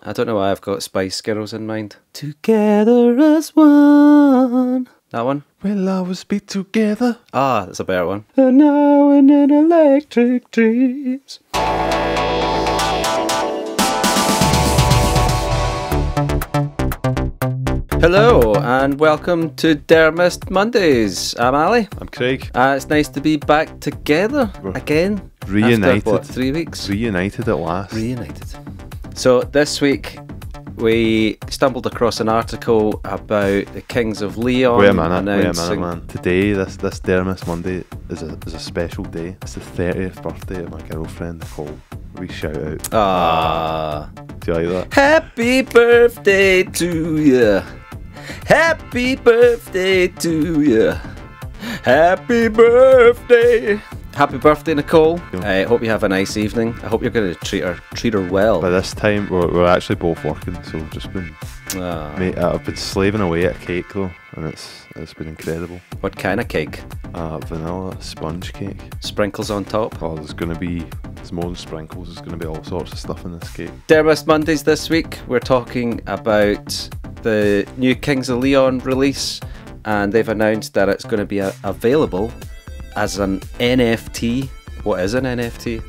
I don't know why I've got Spice Girls in mind. Together as one. That one? We'll always be together. Ah, that's a better one. And now in an electric dreams. Hello and welcome to Dermist Mondays. I'm Ali. I'm Craig. It's nice to be back together again. Reunited. After, what, 3 weeks? Reunited at last. Reunited. So this week we stumbled across an article about the Kings of Leon. Wait a minute, man. Today, this Dermist Monday is a special day. It's the 30th birthday of my girlfriend, Nicole. We shout out. Ah. Do you like that? Happy birthday to you. Happy birthday to you. Happy birthday. Happy birthday, Nicole. I hope you have a nice evening. I hope you're going to treat her well. By this time, we're actually both working, so we've just been... Mate, I've been slaving away at a cake, though, and it's been incredible. What kind of cake? Vanilla sponge cake. Sprinkles on top? Oh, there's more than sprinkles. There's going to be all sorts of stuff in this cake. Dermist Mondays this week. We're talking about the new Kings of Leon release, and they've announced that it's going to be available as an NFT. What is an NFT?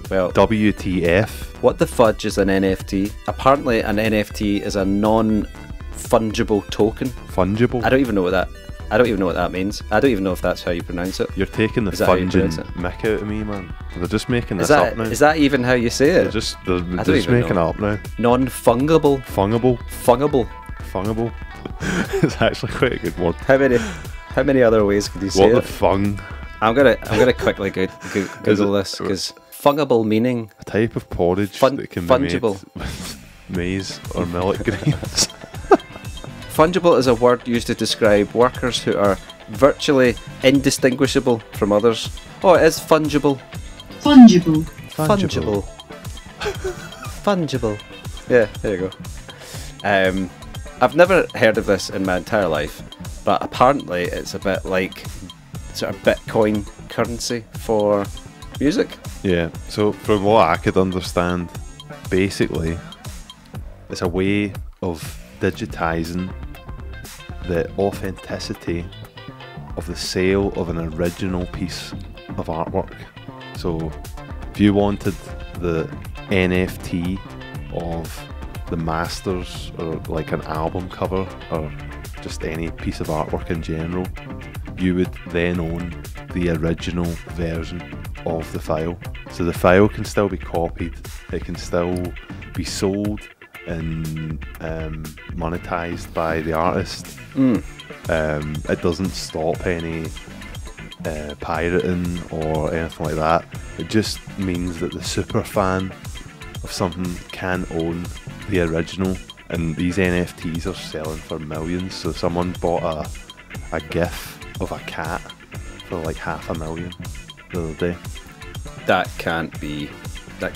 Well, WTF. What the fudge is an NFT? Apparently an NFT is a non-fungible token. Fungible? I don't even know what that means. I don't even know if that's how you pronounce it. You're taking the funging mick out of me, man. They're just making this up now. Is that even how you say it? They're just making it up now. Non-fungible. Fungible. It's actually quite a good word. How many other ways could you say it? What the fung? I'm gonna quickly Google this, because fungible meaning a type of porridge that can be made with maize or millet grains. Fungible is a word used to describe workers who are virtually indistinguishable from others. Oh, it is fungible. Fungible. Yeah, there you go. I've never heard of this in my entire life, but apparently it's a bit like sort of Bitcoin currency for music. Yeah, so from what I could understand, basically it's a way of digitising the authenticity of the sale of an original piece of artwork. So if you wanted the NFT of the masters, or like an album cover, or just any piece of artwork in general, you would then own the original version of the file. So the file can still be copied, it can still be sold and monetized by the artist. It doesn't stop any pirating or anything like that. It just means that the super fan of something can own the original, and these NFTs are selling for millions. So someone bought a GIF of a cat for like $500,000 the other day. That can't be a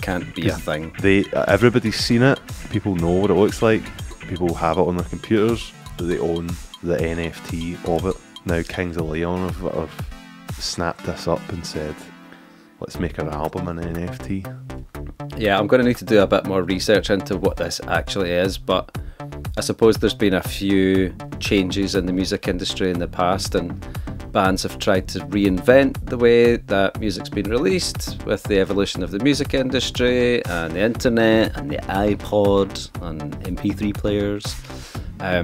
thing. Everybody's seen it. People know what it looks like. People have it on their computers. They own the NFT of it. Now Kings of Leon have snapped this up and said, let's make our album an NFT. Yeah, I'm going to need to do a bit more research into what this actually is, but I suppose there's been a few changes in the music industry in the past, and bands have tried to reinvent the way that music's been released with the evolution of the music industry and the internet and the iPod and MP3 players. I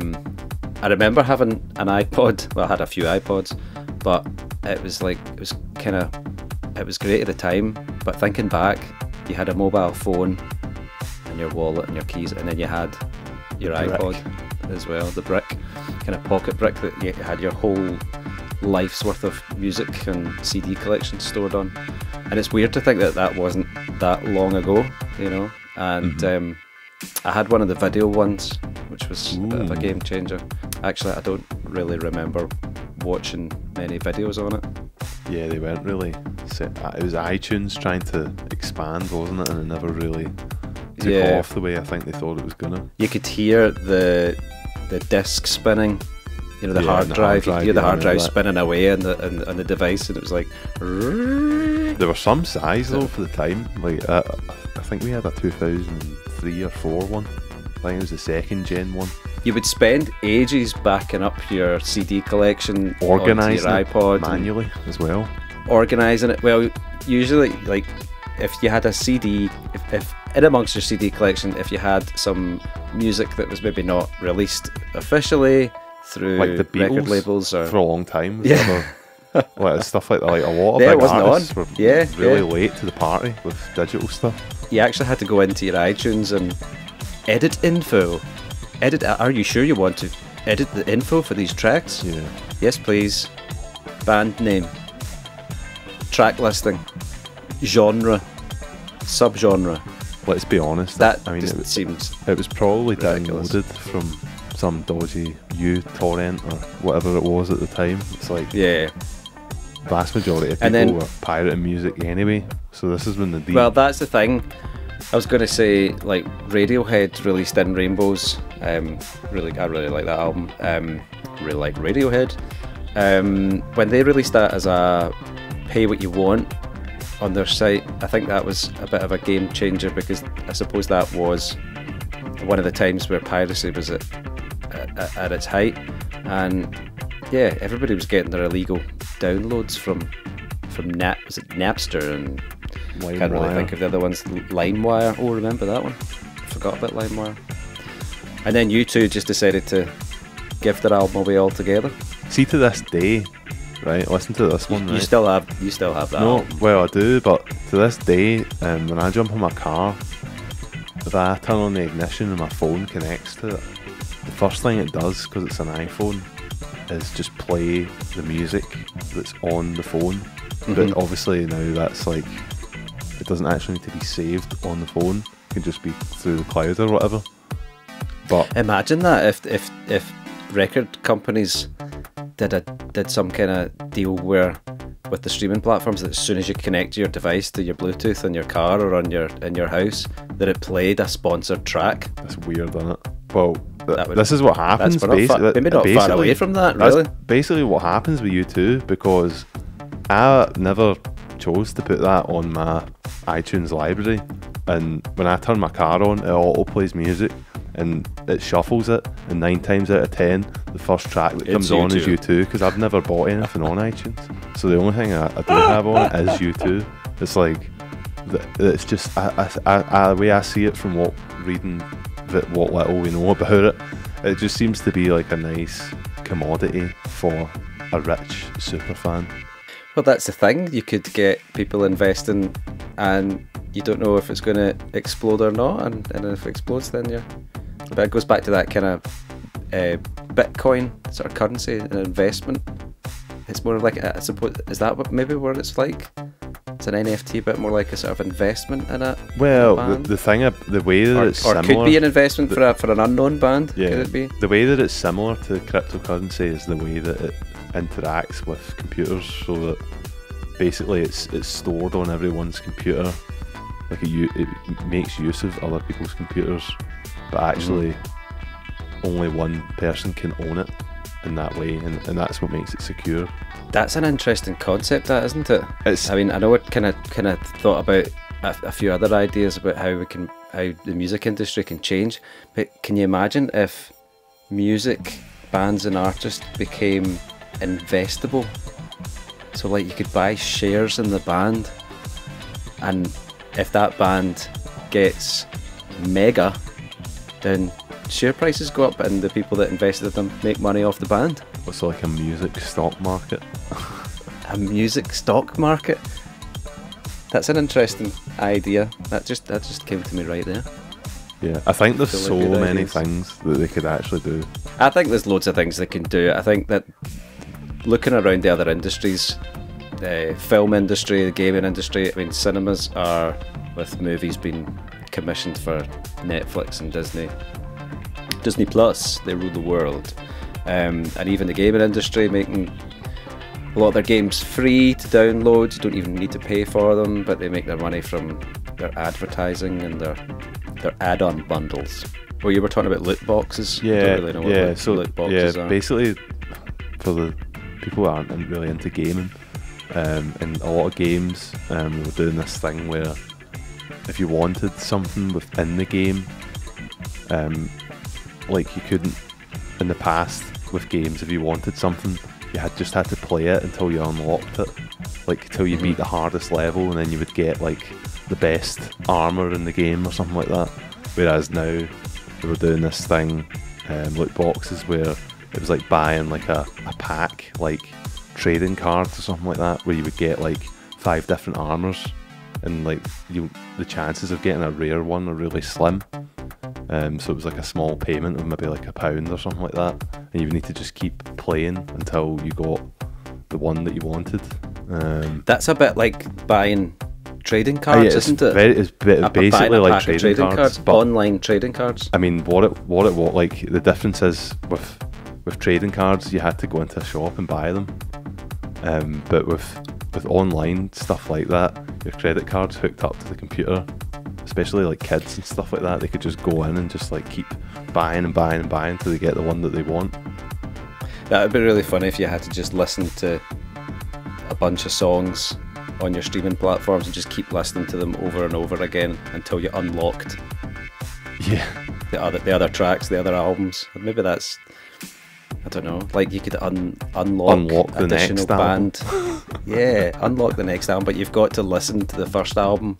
remember having an iPod. Well, I had a few iPods, but it was great at the time, but thinking back, you had a mobile phone and your wallet and your keys, and then you had your iPod as well, the brick, kind of pocket brick that you had your whole life's worth of music and CD collection stored on. And it's weird to think that wasn't that long ago, you know. And I had one of the video ones, which was a bit of a game changer. Actually, I don't really remember watching many videos on it. Yeah, they weren't really set. It was iTunes trying to expand, wasn't it? And it never really took off the way I think they thought it was gonna. You could hear the disc spinning, you know, the hard drive. You could hear the hard drive spinning away on the device, and it was like. There were some size though for the time. Like I think we had a 2003 or 4 one. think it was the second gen one. You would spend ages backing up your CD collection, Organising onto your iPod, manually as well. Organising it. Well, usually, like, if you had a CD, if in amongst your CD collection, if you had some music that was maybe not released officially through Like the Beatles record labels, or for a long time. Yeah. Like stuff like that. Like a lot of Yeah, it big wasn't artists on. were Yeah, really yeah. late to the party with digital stuff. you actually had to go into your iTunes and edit info. Are you sure you want to edit the info for these tracks? Yeah. Yes, please. Band name, track listing, genre, subgenre. Let's be honest. That I mean, just seems it was probably ridiculous. downloaded from some dodgy torrent or whatever it was at the time. It's like yeah. vast majority of And people then- were pirating music anyway. So this is when the Well, that's the thing. I was going to say, like, Radiohead released In Rainbows. I really like that album. Really like Radiohead. When they released that as a pay what you want on their site, I think that was a bit of a game changer, because I suppose that was one of the times where piracy was at its height, and yeah, everybody was getting their illegal downloads from was it Napster, and can't really think of the other ones. LimeWire. Oh, remember that one? Forgot about LimeWire. And then U2 just decided to give their album away altogether. See, to this day, right? Listen to this one. You Right? still have that No, album. well, I do, but to this day, when I jump in my car, if I turn on the ignition and my phone connects to it, the first thing it does, because it's an iPhone, is just play the music that's on the phone. But Mhm. obviously now that's like, it doesn't actually need to be saved on the phone. It can just be through the cloud or whatever. But Imagine that if record companies did some kind of deal where, with the streaming platforms, that as soon as you connect your device to your Bluetooth in your car or in your house, that it played a sponsored track. that's weird, isn't it? Well, That would- this is what happens. Maybe not far basically- away from that, That's really. basically what happens with U2, because I never chose to put that on my iTunes library, and when I turn my car on, it auto plays music and it shuffles it, and 9 times out of 10 the first track that comes It's on is U2. U2, because I've never bought anything on iTunes, so the only thing I do have on it is U2. It's like it's just the way I see it from reading what little we know about it, it just seems to be like a nice commodity for a rich super fan. Well, that's the thing. You could get people investing, and you don't know if it's going to explode or not. And if it explodes, then you're. But it goes back to that kind of Bitcoin sort of currency, an investment. It's more like, I suppose, is that maybe what it's like? It's an NFT, but more like a sort of investment in it. Well, band? the way that it's or similar, could be an investment for an unknown band. yeah, Could it be? the way that it's similar to cryptocurrency is the way that it interacts with computers, so that basically it's stored on everyone's computer, like it makes use of other people's computers, but actually only one person can own it in that way, and that's what makes it secure. That's an interesting concept, that, isn't it? It's I mean, I know it kind of thought about a few other ideas about how the music industry can change, but can you imagine if music, bands and artists became investable? So like you could buy shares in the band, and if that band gets mega, then share prices go up and the people that invested in them make money off the band. it's like a music stock market. A music stock market. That's an interesting idea. That just came to me right there. Yeah, I think there's Feel like so good many ideas. things that they could actually do. I think there's loads of things they can do. I think that looking around the other industries, the film industry, the gaming industry, I mean, cinemas are, with movies being commissioned for Netflix and Disney Plus, they rule the world. And even the gaming industry, making a lot of their games free to download. You don't even need to pay for them, but they make their money from their advertising and their add-on bundles. Well, you were talking about loot boxes. I Yeah, don't really know what yeah. So loot boxes are. basically, for the people who aren't really into gaming, in a lot of games, we were doing this thing where if you wanted something within the game, Like you couldn't in the past with games. If you wanted something, you just had to play it until you unlocked it, like until you beat the hardest level, and then you would get like the best armor in the game or something like that. Whereas now they were doing this thing, loot boxes, where it was like buying like a pack, like trading cards or something like that, where you would get like 5 different armors, and like the chances of getting a rare one are really slim. So it was like a small payment of maybe like £1 or something like that, and you would need to just keep playing until you got the one that you wanted. That's a bit like buying trading cards, isn't it? It's basically like trading cards, but online trading cards. I mean, what like the difference is with trading cards, you had to go into a shop and buy them. But with online stuff like that, your credit card's hooked up to the computer, especially like kids and stuff like that. They could just go in and just like keep buying and buying and buying until they get the one that they want. That would be really funny if you had to just listen to a bunch of songs on your streaming platforms and just keep listening to them over and over again until you unlocked the other tracks, the other albums. Maybe that's, I don't know, like you could unlock the additional next album. band. Yeah, unlock the next album, but you've got to listen to the first album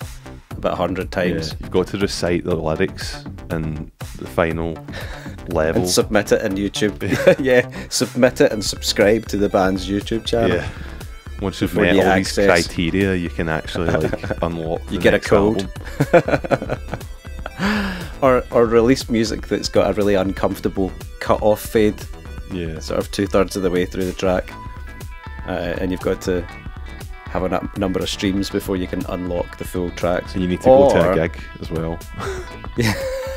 about 100 times. Yeah, you've got to recite the lyrics and the final level. And submit it on YouTube. Yeah, submit it and subscribe to the band's YouTube channel. Yeah. Once you've met all these criteria, you can actually like unlock. You get a code. or release music that's got a really uncomfortable cut-off fade. Yeah. Sort of 2/3 of the way through the track, and you've got to have a number of streams before you can unlock the full tracks. And you need to go to a gig as well. Yeah.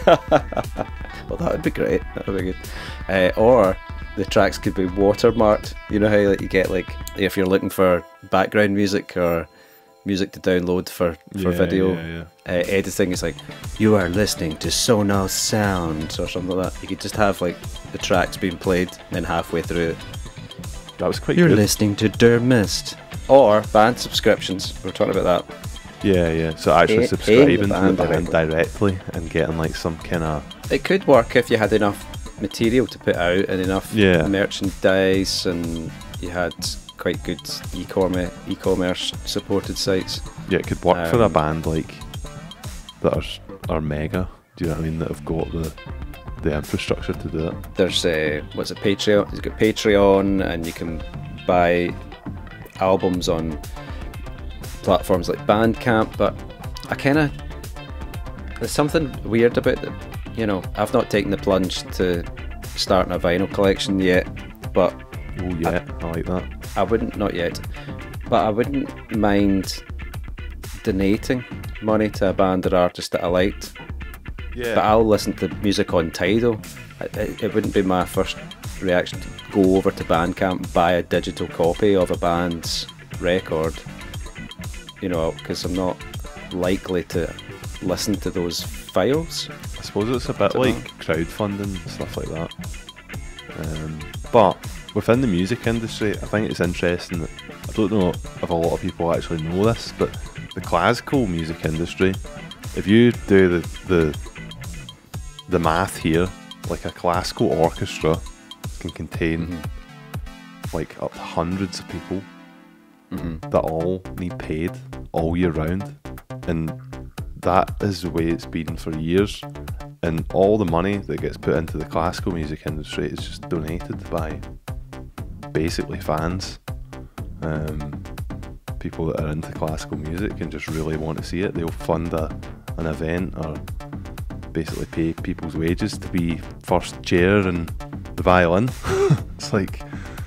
Well, that would be great. That would be good. Or the tracks could be watermarked. You know how like, you get like if you're looking for background music or music to download for video editing, it's like you are listening to Sonos Sounds or something like that. You could just have like the tracks being played and then halfway through it, that was quite you're good. listening to Der Mist. Or band subscriptions. We're talking about that. Yeah. So actually subscribing to the band directly directly and getting like some kind of... It could work if you had enough material to put out and enough merchandise, and you had quite good e-commerce supported sites. Yeah, it could work for a band like that are mega. Do you know what I mean? That have got the infrastructure to do it. There's what's it, Patreon? You've got Patreon, and you can buy albums on platforms like Bandcamp. But there's something weird about it. You know, I've not taken the plunge to starting a vinyl collection yet, but I like that. I wouldn't, not yet, but I wouldn't mind donating money to a band or artist that I liked. Yeah. But I'll listen to music on Tidal. It wouldn't be my first reaction to go over to Bandcamp, buy a digital copy of a band's record, you know, because I'm not likely to listen to those files. I suppose it's a bit like crowdfunding and stuff like that. But within the music industry, I think it's interesting that, I don't know if a lot of people actually know this, but the classical music industry, if you do the math here, like a classical orchestra can contain like up to hundreds of people that all need paid all year round, and that is the way it's been for years. And all the money that gets put into the classical music industry is just donated by basically fans, people that are into classical music and just really want to see it. They'll fund an event or basically pay people's wages to be first chair and the violin. It's like,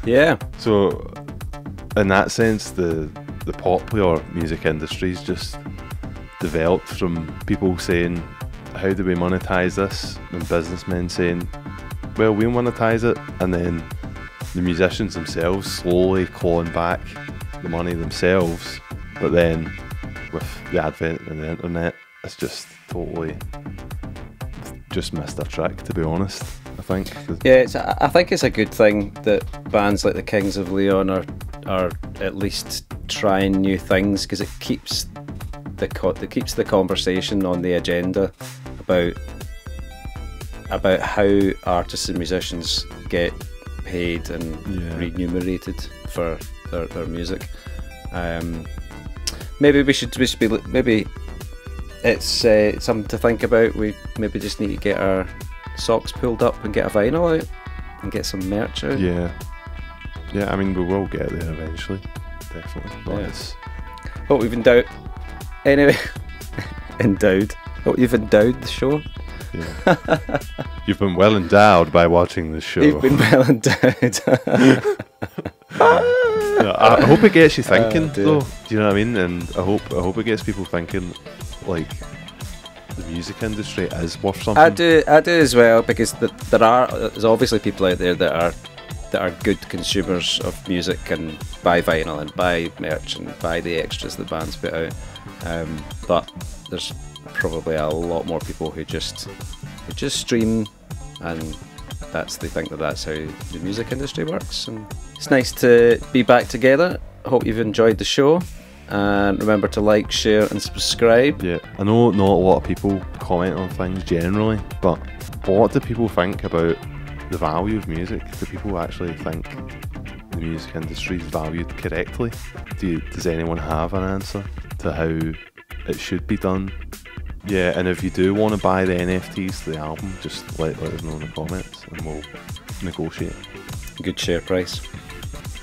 yeah. So in that sense, the popular music industry's just developed from people saying, how do we monetize this? And businessmen saying, well, we'll monetize it. And then the musicians themselves slowly clawing back the money themselves. But then with the advent of the internet, it's just totally just missed a trick, to be honest, I think. Yeah, I think it's a good thing that bands like the Kings of Leon are at least trying new things, because it keeps the conversation on the agenda about about how artists and musicians get paid and remunerated for their music. Maybe we should be, maybe it's something to think about. We maybe just need to get our socks pulled up and get a vinyl out and get some merch out. Yeah, I mean, we will get there eventually, definitely. But Hope we've endowed. Anyway, endowed. Hope you've endowed the show. Yeah. You've been well endowed by watching this show. You've been well endowed. I hope it gets you thinking, though. Do you know what I mean? And I hope it gets people thinking, like, the music industry is worth something. I do as well, because there's obviously people out there that are good consumers of music and buy vinyl and buy merch and buy the extras that bands put out. But there's probably a lot more people who just stream, and they think that's how the music industry works. And it's nice to be back together. Hope you've enjoyed the show, and remember to like, share and subscribe. Yeah, I know not a lot of people comment on things generally, but what do people think about the value of music? Do people actually think the music industry is valued correctly? Does anyone have an answer to how it should be done? Yeah, and if you do want to buy the NFTs to the album, just let us know in the comments and we'll negotiate. Good share price.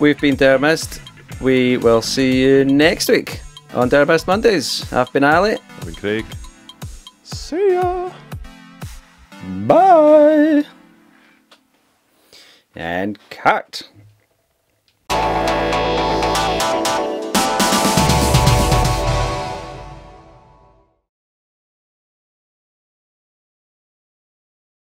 We've been Dermist. We will see you next week on Dermist Mondays. I've been Ali. I've been Craig. See ya! Bye! And cut.